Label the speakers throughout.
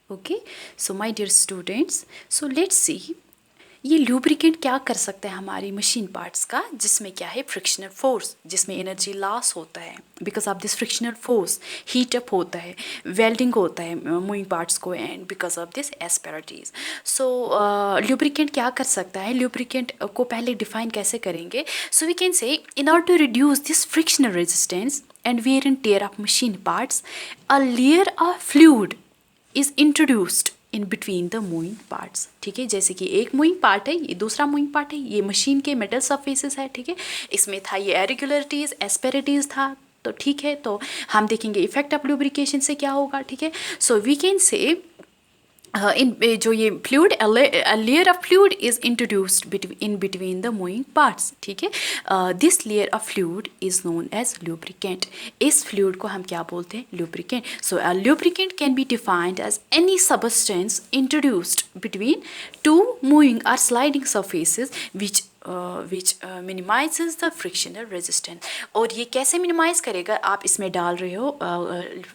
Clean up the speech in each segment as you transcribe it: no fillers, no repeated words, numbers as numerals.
Speaker 1: Okay, so my dear students, so let's see ये lubricant क्या कर सकता है हमारी मशीन पार्ट्स का, जिसमें क्या है फ्रिक्शनल फोर्स, जिसमें एनर्जी लॉस होता है because of this frictional force, heat up होता है, वेल्डिंग होता है मूविंग पार्ट्स को, and because of this asperities. So lubricant क्या कर सकता है, लुब्रिकेंट को पहले डिफाइन कैसे करेंगे। सो we can say in order to reduce this frictional resistance and wear and tear of machine parts, a layer of fluid is introduced in between the moving parts। ठीक है, जैसे कि एक मूविंग पार्ट है, ये दूसरा मूविंग पार्ट है, ये मशीन के मेटल सरफेसेस है। ठीक है, इसमें था ये इरेगुलरिटीज, एस्पेरिटीज था, तो ठीक है, तो हम देखेंगे इफेक्ट ऑफ लुब्रिकेशन से क्या होगा। ठीक है, सो वी कैन से इन जो ये fluid, layer of fluid is introduced in between the moving parts. ठीक है, this layer of fluid is known as lubricant. इस फ्लूइड को हम क्या बोलते हैं, lubricant. So lubricant can be defined as any substance introduced between two moving और sliding surfaces which minimizes the frictional resistance। और ये कैसे मिनिमाइज करेगा, आप इसमें डाल रहे हो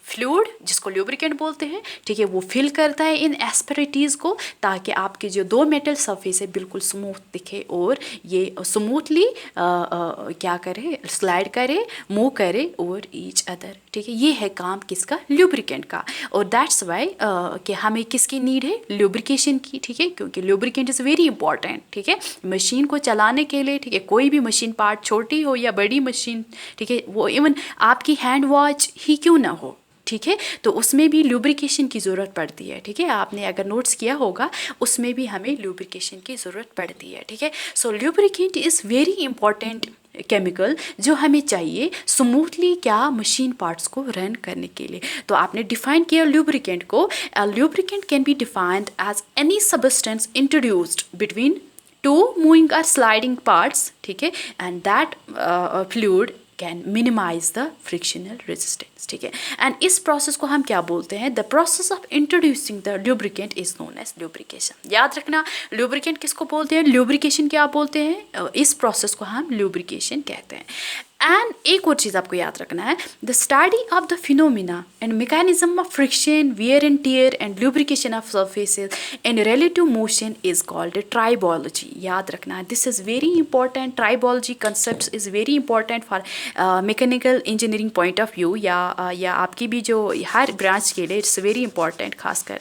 Speaker 1: फ्लूइड जिसको लुब्रिकेंट बोलते हैं। ठीक है, वो फिल करता है इन एस्पेरिटीज़ को, ताकि आपके जो दो मेटल सरफेस है बिल्कुल स्मूथ दिखे और ये स्मूथली क्या करे, स्लाइड करे, मूव करे और ईच अदर। ठीक है, ये है काम किसका, लुब्रिकेंट का। और दैट्स वाई कि हमें किसकी नीड है, लुब्रिकेशन की। ठीक है, क्योंकि लुब्रिकेंट इज़ वेरी इंपॉर्टेंट। ठीक है, मशीन को चलाने के लिए। ठीक है, कोई भी मशीन पार्ट, छोटी हो या बड़ी मशीन, ठीक है, वो इवन आपकी हैंड वॉच ही क्यों ना हो, ठीक है, तो उसमें भी लुब्रिकेशन की ज़रूरत पड़ती है। ठीक है, आपने अगर नोट्स किया होगा उसमें भी हमें लुब्रिकेशन की ज़रूरत पड़ती है। ठीक है, so lubricant is very important chemical जो हमें चाहिए स्मूथली क्या मशीन पार्ट्स को रन करने के लिए। तो आपने डिफाइन किया लुब्रिकेंट को, lubricant can be defined as any substance introduced between two moving और स्लाइडिंग पार्ट्स। ठीक है, and that fluid can minimise the frictional resistance. ठीक है, एंड इस प्रोसेस को हम क्या बोलते हैं, the process of introducing the lubricant is known as lubrication. याद रखना, लुब्रिकेंट किसको बोलते हैं, लुब्रिकेशन क्या बोलते हैं, इस प्रोसेस को हम लुब्रिकेशन कहते हैं। एंड एक और चीज़ आपको याद रखना है, the study of the phenomena and mechanism of friction, wear and tear and lubrication of surfaces and relative motion is called tribology. याद रखना, this is very important. Tribology concept is very important for mechanical engineering point of view, या आपकी भी जो हर branch के लिए it's very important, खासकर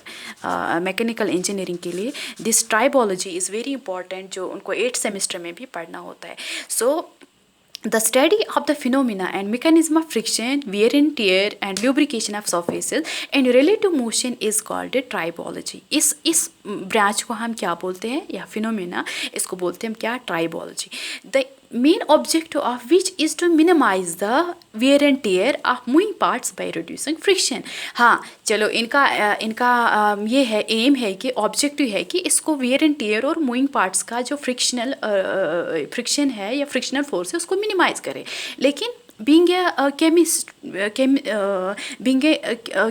Speaker 1: mechanical engineering के लिए this tribology is very important, जो उनको 8th सेमेस्टर में भी पढ़ना होता है। सो the study of the phenomena and mechanism of friction, wear and tear and lubrication of surfaces and relative motion is called tribology। इस ब्रांच को हम क्या बोलते हैं, या फिनोमेना, इसको बोलते हैं क्या, tribology. The main objective of which is to minimise the wear and tear of moving parts by reducing friction. हाँ चलो, इनका ये है, एम है कि ऑब्जेक्टिव है कि इसको वेयर एंड टेयर और मूविंग पार्ट्स का जो फ्रिक्शन है या फ्रिक्शनल फोर्स है उसको मिनिमाइज करे। लेकिन being a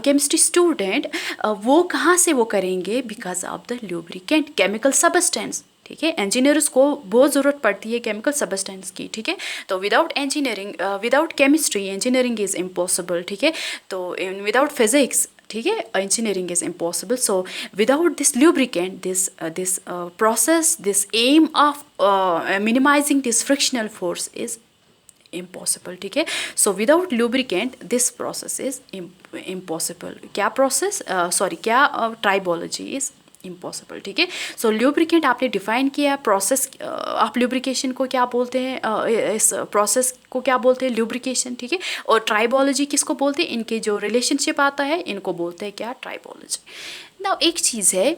Speaker 1: chemistry student, वो कहाँ से वो करेंगे, because of the lubricant, chemical substance. ठीक है, इंजीनियर्स को बहुत ज़रूरत पड़ती है केमिकल सबस्टेंस की। ठीक है, तो without engineering, without chemistry engineering is impossible. ठीक है, तो विदाउट फिजिक्स, ठीक है, engineering is impossible. So without this lubricant, this process, this aim of minimizing this frictional force is impossible। ठीक है, so without lubricant this process is impossible. क्या process, क्या tribology is impossible. ठीक है, so lubricant आपने define किया, process of lubrication को क्या बोलते हैं, इस प्रोसेस को क्या बोलते हैं, लुब्रिकेशन। ठीक है, और ट्राइबोलॉजी किसको बोलते हैं, इनके जो रिलेशनशिप आता है इनको बोलते हैं क्या, ट्राइबोलॉजी। नाउ एक चीज़ है,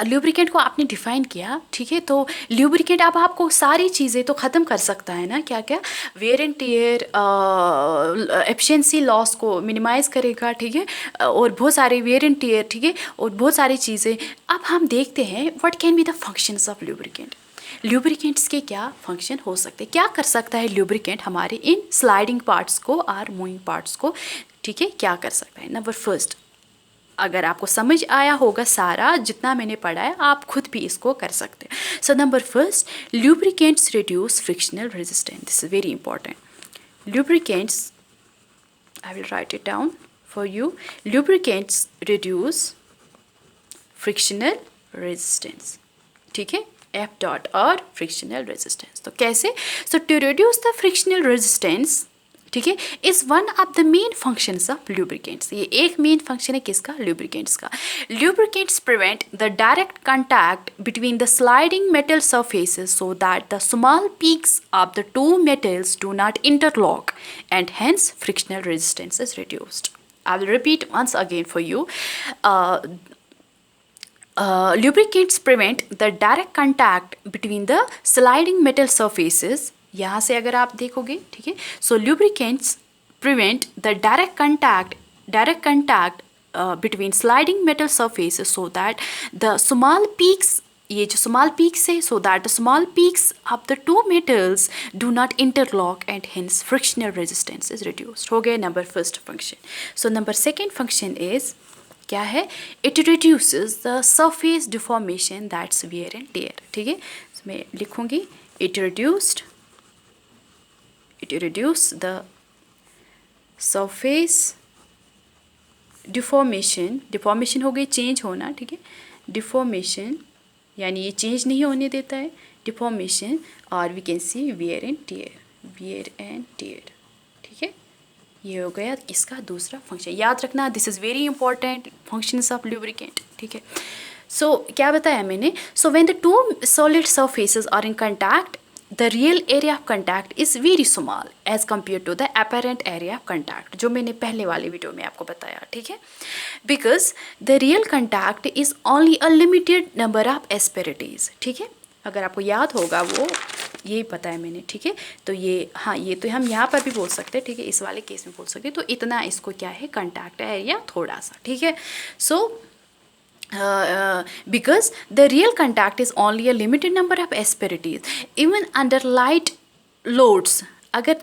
Speaker 1: ल्यूब्रिकेंट को आपने डिफाइन किया। ठीक है, तो ल्यूब्रिकेंट अब आपको सारी चीज़ें तो ख़त्म कर सकता है ना, क्या क्या, wear and tear, efficiency loss को मिनिमाइज़ करेगा। ठीक है, और बहुत सारे वेयर एंड टियर, ठीक है, और बहुत सारी चीज़ें। अब हम देखते हैं what can be the functions of lubricant. Lubricants के क्या फंक्शन हो सकते हैं, क्या कर सकता है ल्यूब्रिकेंट हमारे इन स्लाइडिंग पार्ट्स को और मूविंग पार्ट्स को। ठीक है, क्या कर सकता है। नंबर फर्स्ट, अगर आपको समझ आया होगा सारा जितना मैंने पढ़ा है, आप खुद भी इसको कर सकते हैं। So number first, lubricants reduce frictional resistance. This is very important. Lubricants, I will write it down for you. Lubricants reduce frictional resistance, ठीक है, एफ डॉट और फ्रिक्शनल रेजिस्टेंस। तो कैसे? So to reduce the frictional resistance, ठीक है, is one of the main functions of lubricants. ये एक main function है किसका? ल्यूब्रिकेंट्स का। Lubricants prevent the direct contact between the sliding metal surfaces so that the small peaks of the two metals do not interlock and hence frictional resistance is reduced. I will repeat once again for you. Lubricants prevent the direct contact between the sliding metal surfaces. यहाँ से अगर आप देखोगे, ठीक है, सो lubricants prevent the direct contact between sliding metal surfaces so that the small peaks, ये जो small peaks है, so that the small peaks of the two metals do not interlock and hence frictional resistance is reduced. हो गया number first function. So number second function is क्या है? It reduces the surface deformation that's wear and tear, ठीक है, मैं लिखूँगी it reduce the surface deformation हो गई चेंज होना, ठीक है, डिफॉर्मेशन यानी ये चेंज नहीं होने देता है, डिफॉर्मेशन, और we can see wear and tear, ठीक है, ये हो गया इसका दूसरा फंक्शन. याद रखना, this is very important functions of lubricant, ठीक है. सो क्या बताया मैंने? So when the two solid surfaces are in contact, the real area of contact is very small as compared to the apparent area of contact, जो मैंने पहले वाले video में आपको बताया, ठीक है. because the real contact is only a limited number of asperities, ठीक है, अगर आपको याद होगा वो यही पता है मैंने, ठीक है. तो ये हाँ, ये तो हम यहाँ पर भी बोल सकते हैं, ठीक है, इस वाले केस में बोल सकते हैं. तो इतना इसको क्या है? कंटैक्ट एरिया थोड़ा सा, ठीक है. सो because the real contact is only a limited number of asperities even under light loads. अगर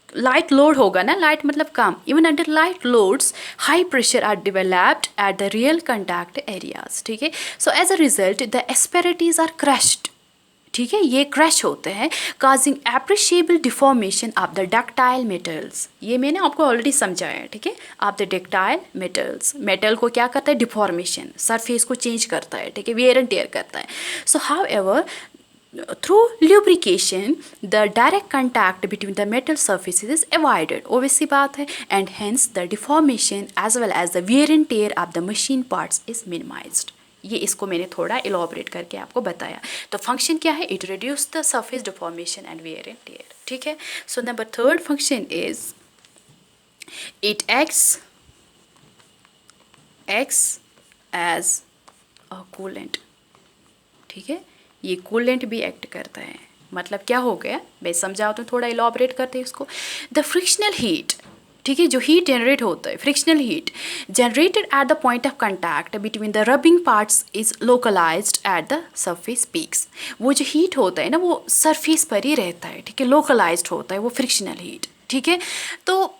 Speaker 1: लाइट लोड होगा ना, लाइट मतलब कम, even under light loads high pressure are developed at the real contact areas, ठीक है. So as a result the asperities are crushed, ठीक है, ये क्रश होते हैं, causing appreciable deformation of the ductile metals. ये मैंने आपको ऑलरेडी समझाया है, ठीक है. Of the ductile metals, metal को क्या करता है? डिफॉर्मेशन, सरफेस को चेंज करता है, ठीक है, वेयर एंड टेयर करता है. So how ever through lubrication the direct contact between the metal surfaces is avoided, obvious सी बात है, and hence the deformation as well as the wear and tear of the machine parts is minimized. ये इसको मैंने थोड़ा इलॉबरेट करके आपको बताया. तो फंक्शन क्या है? It reduce the surface deformation and wear and tear, ठीक है. So number third function is it acts as a coolant, ठीक है. ये कूलेंट भी एक्ट करता है. मतलब क्या हो गया? मैं समझाता हूँ, थोड़ा इलॉबरेट करते हैं इसको. द फ्रिक्शनल हीट, ठीक है, जो हीट जनरेट होता है, frictional heat generated at the point of contact between the rubbing parts is localised at the surface peaks. वो जो हीट होता है ना, वो सरफेस पर ही रहता है, ठीक है, लोकलाइज्ड होता है वो फ्रिक्शनल हीट, ठीक है. तो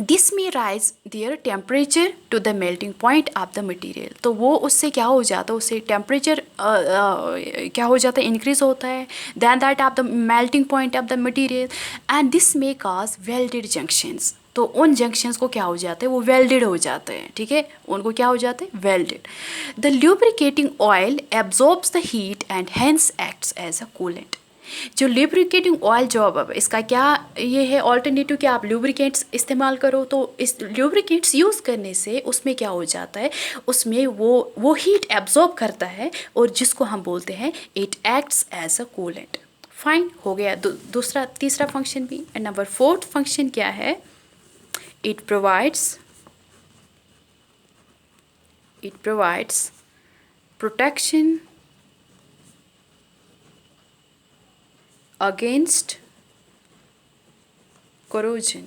Speaker 1: this may rise their temperature to the melting point of the material. तो वो उससे क्या हो जाता है? उससे टेम्परेचर क्या हो जाता है? इंक्रीज होता है than that of the melting point of the material, and this may cause welded junctions. तो उन जंक्शंस को क्या हो जाता है? वो वेल्डेड हो जाते हैं, ठीक है, उनको क्या हो जाते हैं? Welded. The lubricating oil absorbs the heat and hence acts as a coolant. जो लुब्रिकेटिंग ऑयल जॉब, अब इसका क्या ये है ऑल्टरनेटिव कि आप लुब्रिकेंट्स इस्तेमाल करो. तो इस लुब्रिकेंट्स यूज़ करने से उसमें क्या हो जाता है? उसमें वो हीट एब्जॉर्ब करता है और जिसको हम बोलते हैं it acts as a coolant. Fine, हो गया दूसरा. तीसरा फंक्शन भी. एंड नंबर फोर्थ फंक्शन क्या है? It provides protection against corrosion.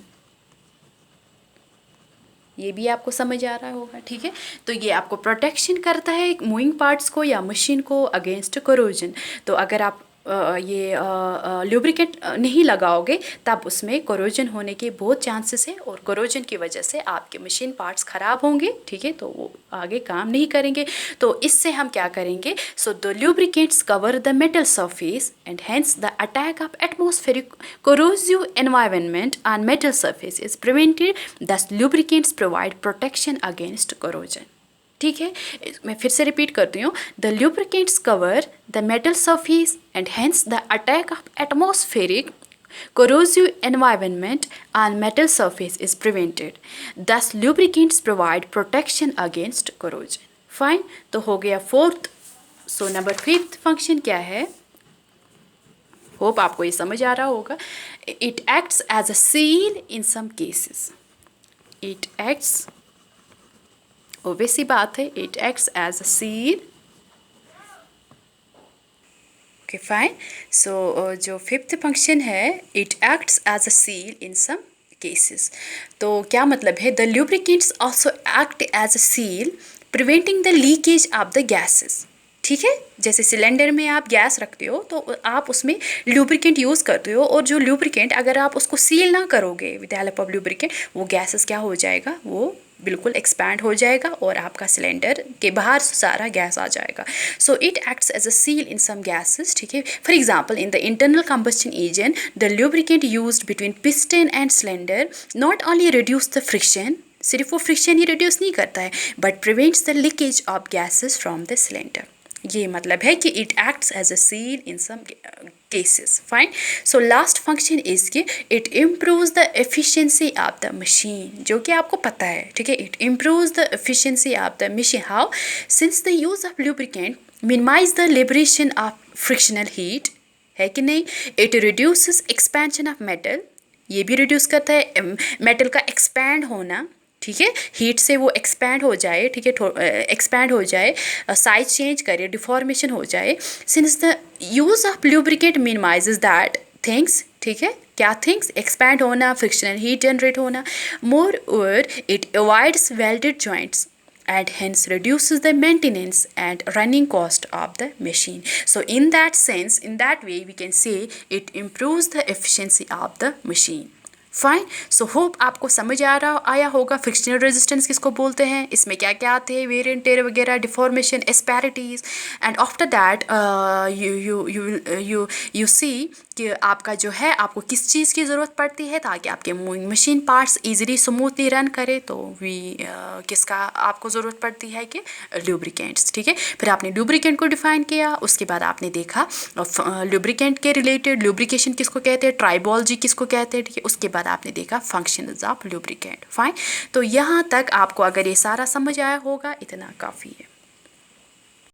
Speaker 1: ये भी आपको समझ आ रहा होगा, ठीक है. तो ये आपको प्रोटेक्शन करता है मूविंग पार्ट्स को या मशीन को अगेंस्ट कोरोजन. तो अगर आप ये लुब्रिकेंट नहीं लगाओगे तब उसमें कोरोजन होने के बहुत चांसेस है और कोरोजन की वजह से आपके मशीन पार्ट्स ख़राब होंगे, ठीक है, तो वो आगे काम नहीं करेंगे. तो इससे हम क्या करेंगे? So the lubricants cover the metal surface and hence the attack of atmospheric corrosive environment on metal surface is prevented. Thus lubricants provide protection against corrosion, ठीक है, मैं फिर से रिपीट करती हूँ, the lubricants cover the metal surface and hence the attack of atmospheric corrosive environment on metal surface is prevented. Thus lubricants provide protection against corrosion. Fine, तो हो गया fourth. So number fifth function क्या है? Hope आपको ये समझ आ रहा होगा. It acts as a seal in some cases. It acts, obvious सी बात है, it acts as a seal. Okay fine. So जो फिफ्थ फंक्शन है, it acts as a seal in some cases. तो क्या मतलब है? The lubricants also act as a seal preventing the leakage of the gases. ठीक है, जैसे cylinder में आप गैस रखते हो तो आप उसमें ल्यूब्रिकेंट यूज़ करते हो, और जो ल्यूब्रिकेंट अगर आप उसको सील ना करोगे विद हेल्प ऑफ ल्यूब्रिकेंट, वो गैसेस क्या हो जाएगा? वो बिल्कुल एक्सपैंड हो जाएगा और आपका सिलेंडर के बाहर से सारा गैस आ जाएगा. So it acts as a seal in some gases. ठीक है, for example in the internal combustion engine the lubricant used between piston and cylinder not only reduce the friction, सिर्फ वो फ्रिक्शन ही रिड्यूस नहीं करता है, but prevents the leakage of gases from the cylinder. ये मतलब है कि it acts as a seal in some cases. Fine. So last function is कि it improves the efficiency of the machine, जो कि आपको पता है. ठीक है, it improves the efficiency of the machine. How? Since the use of lubricant minimize the liberation of frictional heat, है कि नहीं? It reduces expansion of metal, ये भी रिड्यूस करता है मेटल का एक्सपैंड होना. ठीक है, हीट से वो एक्सपैंड हो जाए. ठीक है, एक्सपैंड हो जाए, साइज चेंज करे, डिफॉर्मेशन हो जाए. Since the use of lubricant minimises that things. ठीक है, क्या थिंग्स? एक्सपैंड होना, फ्रिक्शनल हीट जनरेट होना. More over it avoids welded joints and hence reduces the maintenance and running cost of the machine. So in that sense, in that way we can say it improves the efficiency of the machine. Fine. So hope आपको समझ आया होगा frictional resistance किसको बोलते हैं, इसमें क्या क्या आते हैं, वेयर एंड टेयर वगैरह, deformation, asperities. And after that you see कि आपका जो है, आपको किस चीज़ की ज़रूरत पड़ती है ताकि आपके moving machine parts easily smoothly run करे. तो किसका आपको ज़रूरत पड़ती है कि ल्यूब्रिकेंट्स. ठीक है, फिर आपने ल्यूब्रिकेंट को डिफाइन किया, उसके बाद आपने देखा ल्यूब्रिकेंट के रिलेटेड ल्यूब्रिकेशन किसको कहते हैं, ट्राइबॉलजी किसको कहते हैं. ठीक है, उसके बाद आपने देखा फंक्शंस ऑफ लुब्रिकेंट. फाइन. तो यहाँ तक आपको अगर ये सारा समझ आया होगा, इतना काफ़ी है.